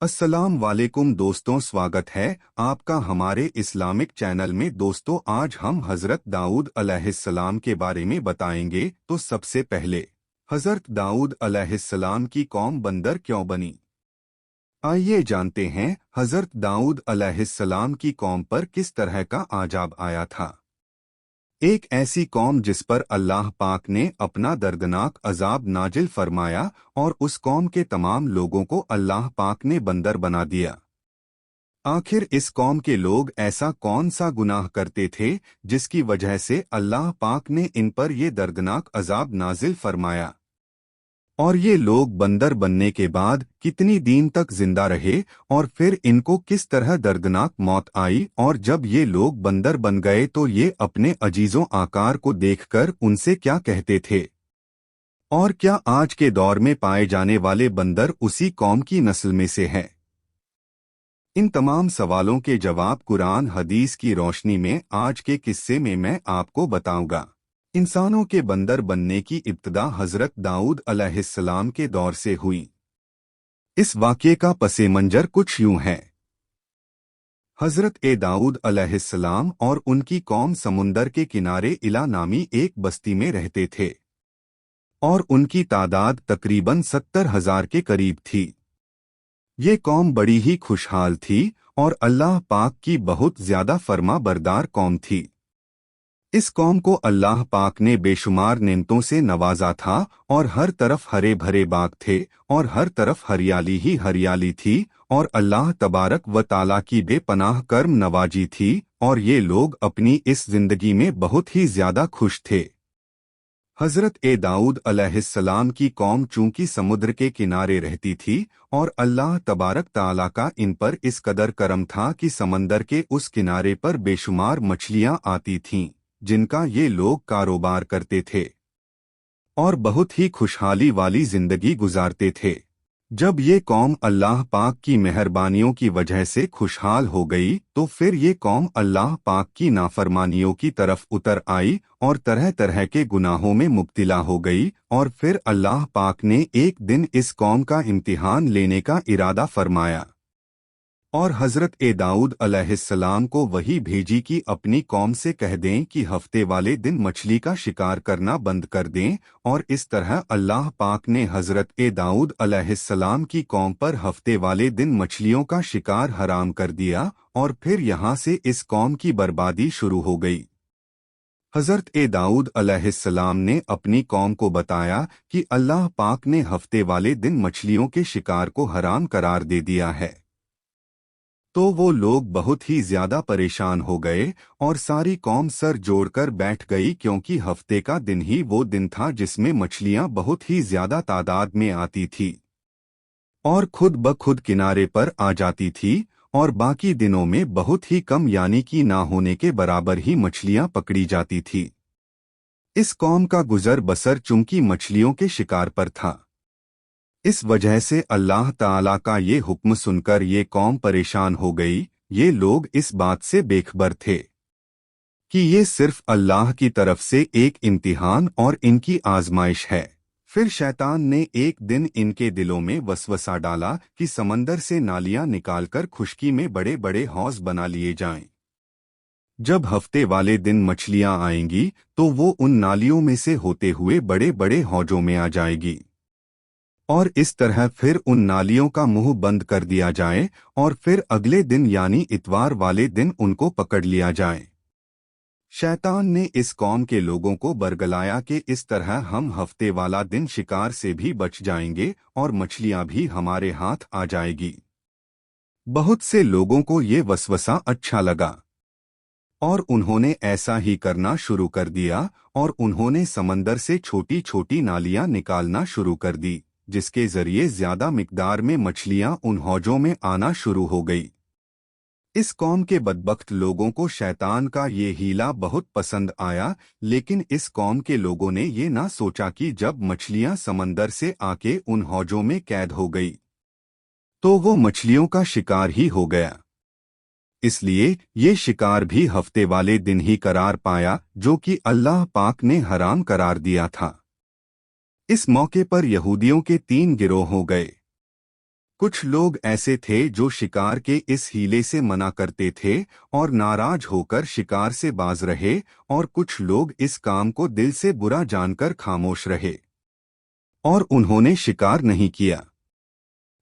अस्सलाम वालेकुम दोस्तों, स्वागत है आपका हमारे इस्लामिक चैनल में। दोस्तों, आज हम हज़रत दाऊद अलैहिस्सलाम के बारे में बताएंगे। तो सबसे पहले हज़रत दाऊद अलैहिस्सलाम की कौम बंदर क्यों बनी। आइए जानते हैं हज़रत दाऊद अलैहिस्सलाम की कौम पर किस तरह का आजाब आया था। एक ऐसी कौम जिस पर अल्लाह पाक ने अपना दर्दनाक अजाब नाजिल फरमाया और उस कौम के तमाम लोगों को अल्लाह पाक ने बंदर बना दिया। आखिर इस कौम के लोग ऐसा कौन सा गुनाह करते थे जिसकी वजह से अल्लाह पाक ने इन पर ये दर्दनाक अजाब नाजिल फरमाया, और ये लोग बंदर बनने के बाद कितनी दिन तक जिंदा रहे और फिर इनको किस तरह दर्दनाक मौत आई। और जब ये लोग बंदर बन गए तो ये अपने अजीजों आकार को देखकर उनसे क्या कहते थे, और क्या आज के दौर में पाए जाने वाले बंदर उसी कौम की नस्ल में से हैं। इन तमाम सवालों के जवाब कुरान हदीस की रोशनी में आज के किस्से में मैं आपको बताऊंगा। इंसानों के बंदर बनने की इब्तिदा हज़रत दाऊद अलैहिस्सलाम के दौर से हुई। इस वाक़ये का पसे मंजर कुछ यूं है। हज़रत दाऊद अलैहिस्सलाम और उनकी कौम समुंदर के किनारे इला नामी एक बस्ती में रहते थे और उनकी तादाद तकरीबन 70,000 के करीब थी। ये कौम बड़ी ही खुशहाल थी और अल्लाह पाक की बहुत ज्यादा फर्मा बरदार कौम थी। इस कौम को अल्लाह पाक ने बेशुमार नेमतों से नवाजा था और हर तरफ हरे भरे बाग थे और हर तरफ हरियाली ही हरियाली थी और अल्लाह तबारक व ताला की बेपनाह कर्म नवाजी थी और ये लोग अपनी इस जिंदगी में बहुत ही ज्यादा खुश थे। हज़रत दाऊद अलैहिस्सलाम की कौम चूंकि समुद्र के किनारे रहती थी और अल्लाह तबारक ताला का इन पर इस कदर करम था कि समंदर के उस किनारे पर बेशुमार मछलियां आती थीं जिनका ये लोग कारोबार करते थे और बहुत ही खुशहाली वाली जिंदगी गुजारते थे। जब ये कौम अल्लाह पाक की मेहरबानियों की वजह से खुशहाल हो गई तो फिर ये कौम अल्लाह पाक की नाफरमानियों की तरफ उतर आई और तरह तरह के गुनाहों में मुब्तिला हो गई। और फिर अल्लाह पाक ने एक दिन इस कौम का इम्तिहान लेने का इरादा फरमाया और हज़रत दाऊद अलैहिस्सलाम को वही भेजी कि अपनी कौम से कह दें कि हफ्ते वाले दिन मछली का शिकार करना बंद कर दें। और इस तरह अल्लाह पाक ने हज़रत दाऊद अलैहिस्सलाम की कौम पर हफ्ते वाले दिन मछलियों का शिकार हराम कर दिया और फिर यहाँ से इस कौम की बर्बादी शुरू हो गई। हज़रत दाऊद अलैहिस्सलाम ने अपनी कौम को बताया कि अल्लाह पाक ने हफ्ते वाले दिन मछलियों के शिकार को हराम करार दे दिया है। तो वो लोग बहुत ही ज्यादा परेशान हो गए और सारी कौम सर जोड़कर बैठ गई, क्योंकि हफ्ते का दिन ही वो दिन था जिसमें मछलियां बहुत ही ज्यादा तादाद में आती थी और खुद ब खुद किनारे पर आ जाती थी और बाकी दिनों में बहुत ही कम यानी कि ना होने के बराबर ही मछलियां पकड़ी जाती थी। इस कौम का गुजर बसर चूंकि मछलियों के शिकार पर था, इस वजह से अल्लाह ताला का ये हुक्म सुनकर ये कौम परेशान हो गई। ये लोग इस बात से बेखबर थे कि ये सिर्फ अल्लाह की तरफ से एक इम्तिहान और इनकी आजमाइश है। फिर शैतान ने एक दिन इनके दिलों में वसवसा डाला कि समंदर से नालियां निकालकर खुशकी में बड़े बड़े हौज बना लिए जाएं। जब हफ्ते वाले दिन मछलियां आएंगी तो वो उन नालियों में से होते हुए बड़े बड़े हौजों में आ जाएगी और इस तरह फिर उन नालियों का मुंह बंद कर दिया जाए और फिर अगले दिन यानी इतवार वाले दिन उनको पकड़ लिया जाए। शैतान ने इस कौम के लोगों को बरगलाया कि इस तरह हम हफ्ते वाला दिन शिकार से भी बच जाएंगे और मछलियां भी हमारे हाथ आ जाएगी। बहुत से लोगों को ये वसवसा अच्छा लगा और उन्होंने ऐसा ही करना शुरू कर दिया और उन्होंने समंदर से छोटी छोटी नालियां निकालना शुरू कर दी, जिसके जरिए ज्यादा मिकदार में मछलियां उन हौजों में आना शुरू हो गई। इस कौम के बदबख्त लोगों को शैतान का ये हीला बहुत पसंद आया, लेकिन इस कौम के लोगों ने ये ना सोचा कि जब मछलियां समंदर से आके उन हौजों में कैद हो गई तो वो मछलियों का शिकार ही हो गया। इसलिए ये शिकार भी हफ्ते वाले दिन ही करार पाया जो कि अल्लाह पाक ने हराम करार दिया था। इस मौके पर यहूदियों के 3 गिरोह हो गए। कुछ लोग ऐसे थे जो शिकार के इस हीले से मना करते थे और नाराज होकर शिकार से बाज रहे, और कुछ लोग इस काम को दिल से बुरा जानकर खामोश रहे और उन्होंने शिकार नहीं किया,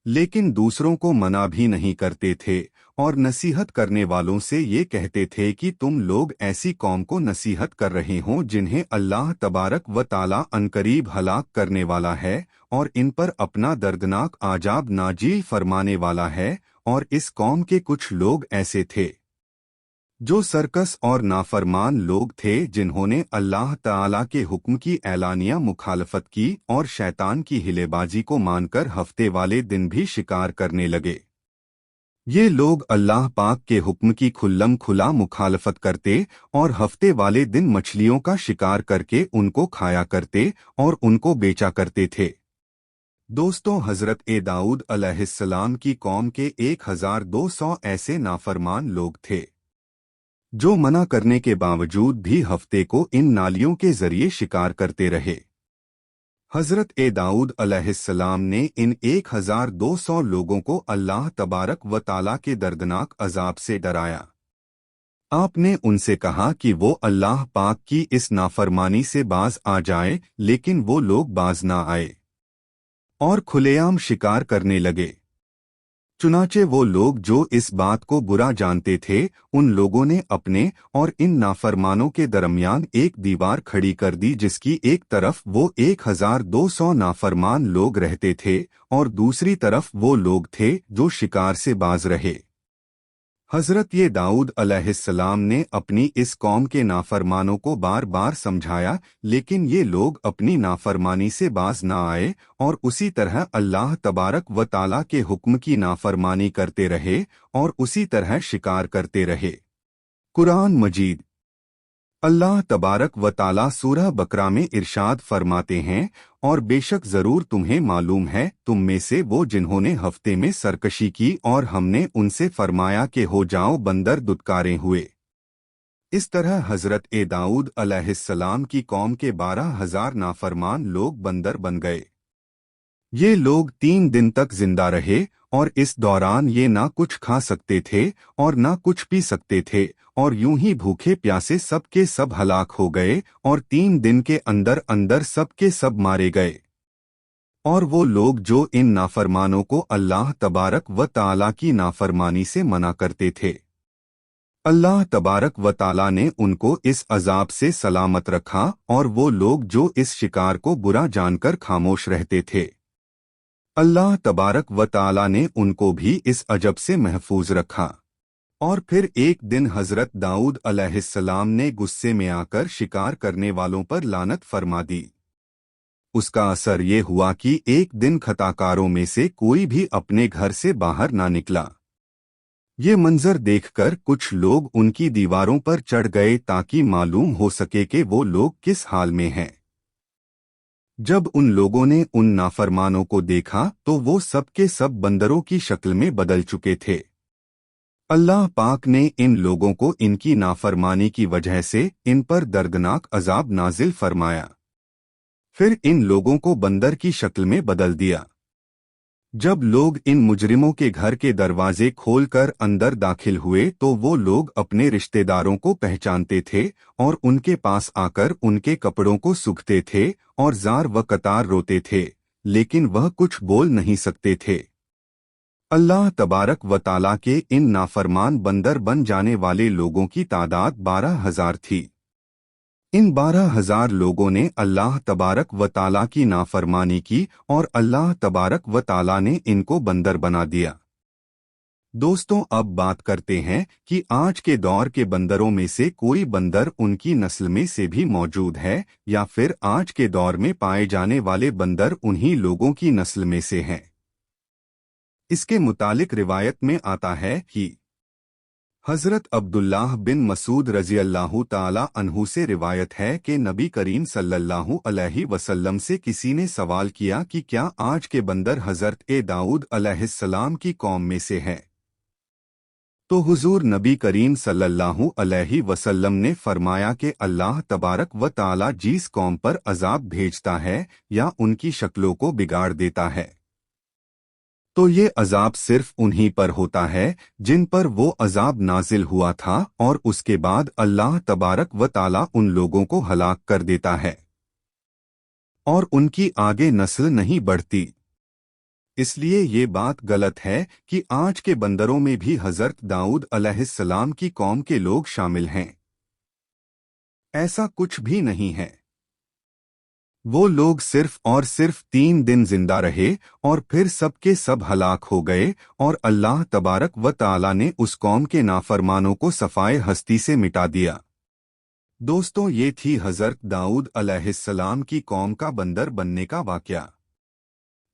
लेकिन दूसरों को मना भी नहीं करते थे और नसीहत करने वालों से ये कहते थे कि तुम लोग ऐसी कौम को नसीहत कर रहे हो जिन्हें अल्लाह तबारक व ताला अनकरीब हलाक करने वाला है और इन पर अपना दर्दनाक आजाब नाजिल फरमाने वाला है। और इस कौम के कुछ लोग ऐसे थे जो सरकस और नाफरमान लोग थे जिन्होंने अल्लाह ताला के हुक्म की एलानिया मुखालफत की और शैतान की हिलेबाजी को मानकर हफ्ते वाले दिन भी शिकार करने लगे। ये लोग अल्लाह पाक के हुक्म की खुल्लम खुला मुखालफत करते और हफ्ते वाले दिन मछलियों का शिकार करके उनको खाया करते और उनको बेचा करते थे। दोस्तों, हजरत ए दाऊद अलैहिस्सलाम की कौम के 1200 ऐसे नाफरमान लोग थे जो मना करने के बावजूद भी हफ्ते को इन नालियों के जरिए शिकार करते रहे। हजरत ए दाऊद अलैहिस्सलाम ने इन 1200 लोगों को अल्लाह तबारक व ताला के दर्दनाक अजाब से डराया। आपने उनसे कहा कि वो अल्लाह पाक की इस नाफरमानी से बाज आ जाए, लेकिन वो लोग बाज ना आए और खुलेआम शिकार करने लगे। चुनाचे वो लोग जो इस बात को बुरा जानते थे, उन लोगों ने अपने और इन नाफरमानों के दरमियान एक दीवार खड़ी कर दी जिसकी एक तरफ वो 1200 नाफरमान लोग रहते थे और दूसरी तरफ वो लोग थे जो शिकार से बाज रहे। हजरत ये दाऊद अलैहिस्सलाम ने अपनी इस कौम के नाफरमानों को बार बार समझाया, लेकिन ये लोग अपनी नाफरमानी से बाज ना आए और उसी तरह अल्लाह तबारक व ताला के हुक्म की नाफरमानी करते रहे और उसी तरह शिकार करते रहे। कुरान मजीद अल्लाह तबारक व ताला सूरह बकरा में इरशाद फरमाते हैं, और बेशक जरूर तुम्हें मालूम है तुम में से वो जिन्होंने हफ्ते में सरकशी की और हमने उनसे फरमाया कि हो जाओ बंदर दुत्कारे हुए। इस तरह हजरत ए दाऊद अलैहिस्सलाम की कौम के 12,000 नाफरमान लोग बंदर बन गए। ये लोग 3 दिन तक जिंदा रहे और इस दौरान ये ना कुछ खा सकते थे और ना कुछ पी सकते थे और यूं ही भूखे प्यासे सब के सब हलाक हो गए और 3 दिन के अंदर अंदर सब के सब मारे गए। और वो लोग जो इन नाफरमानों को अल्लाह तबारक व ताला की नाफरमानी से मना करते थे, अल्लाह तबारक व ताला ने उनको इस अजाब से सलामत रखा, और वो लोग जो इस शिकार को बुरा जानकर खामोश रहते थे, अल्लाह तबारक व ताला ने उनको भी इस अजब से महफूज रखा। और फिर एक दिन हजरत दाऊद अलैहिस्सलाम ने गुस्से में आकर शिकार करने वालों पर लानत फरमा दी। उसका असर ये हुआ कि एक दिन खताकारों में से कोई भी अपने घर से बाहर ना निकला। ये मंजर देखकर कुछ लोग उनकी दीवारों पर चढ़ गए ताकि मालूम हो सके कि वो लोग किस हाल में हैं। जब उन लोगों ने उन नाफरमानों को देखा तो वो सब के सब बंदरों की शक्ल में बदल चुके थे। अल्लाह पाक ने इन लोगों को इनकी नाफरमानी की वजह से इन पर दर्दनाक अजाब नाजिल फरमाया। फिर इन लोगों को बंदर की शक्ल में बदल दिया। जब लोग इन मुजरिमों के घर के दरवाजे खोलकर अंदर दाखिल हुए तो वो लोग अपने रिश्तेदारों को पहचानते थे और उनके पास आकर उनके कपड़ों को सूखते थे और जार व कतार रोते थे, लेकिन वह कुछ बोल नहीं सकते थे। अल्लाह तबारक व ताला के इन नाफरमान बंदर बन जाने वाले लोगों की तादाद 12,000 थी। इन 12,000 लोगों ने अल्लाह तबारक व ताला की नाफरमानी की और अल्लाह तबारक व ताला ने इनको बंदर बना दिया। दोस्तों, अब बात करते हैं कि आज के दौर के बंदरों में से कोई बंदर उनकी नस्ल में से भी मौजूद है या फिर आज के दौर में पाए जाने वाले बंदर उन्हीं लोगों की नस्ल में से हैं। इसके मुतालिक रिवायत में आता है कि हजरत अब्दुल्लाह बिन मसूद रजी अल्लाह ताला अन्हु से रिवायत है कि नबी करीम सल्लल्लाहु अलैहि वसल्लम से किसी ने सवाल किया कि क्या आज के बंदर हजरत ए दाऊद अलैहिस्सलाम की कौम में से हैं? तो हुजूर नबी करीम सल्लल्लाहु अलैहि वसल्लम ने फरमाया कि अल्लाह तबारक व ताला जिस कौम पर अजाब भेजता है या उनकी शक्लों को बिगाड़ देता है, تو یہ عذاب صرف انہی پر ہوتا ہے جن پر وہ عذاب نازل ہوا تھا، اور اس کے بعد اللہ تبارک و تعالی ان لوگوں کو ہلاک کر دیتا ہے اور ان کی آگے نسل نہیں بڑھتی۔ اس لیے یہ بات غلط ہے کہ آج کے بندروں میں بھی حضرت داؤد علیہ السلام کی قوم کے لوگ شامل ہیں۔ ایسا کچھ بھی نہیں ہے۔ وہ لوگ صرف اور صرف 3 دن زندہ رہے اور پھر سب کے سب ہلاک ہو گئے، اور اللہ تبارک و تعالی نے اس قوم کے نافرمانوں کو صفائے ہستی سے مٹا دیا۔ دوستوں، یہ تھی حضرت داؤد علیہ السلام کی قوم کا بندر بننے کا واقعہ۔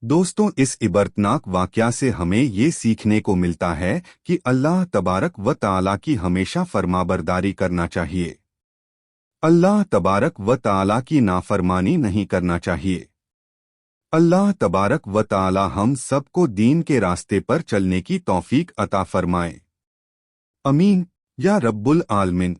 دوستوں، اس عبرتناک واقعہ سے ہمیں یہ سیکھنے کو ملتا ہے کہ اللہ تبارک و تعالی کی ہمیشہ فرمانبرداری کرنا چاہیے۔ اللہ تبارک و تعالی کی نافرمانی نہیں کرنا چاہیے۔ اللہ تبارک و تعالی ہم سب کو دین کے راستے پر چلنے کی توفیق عطا فرمائے۔ آمین یا رب العالمین۔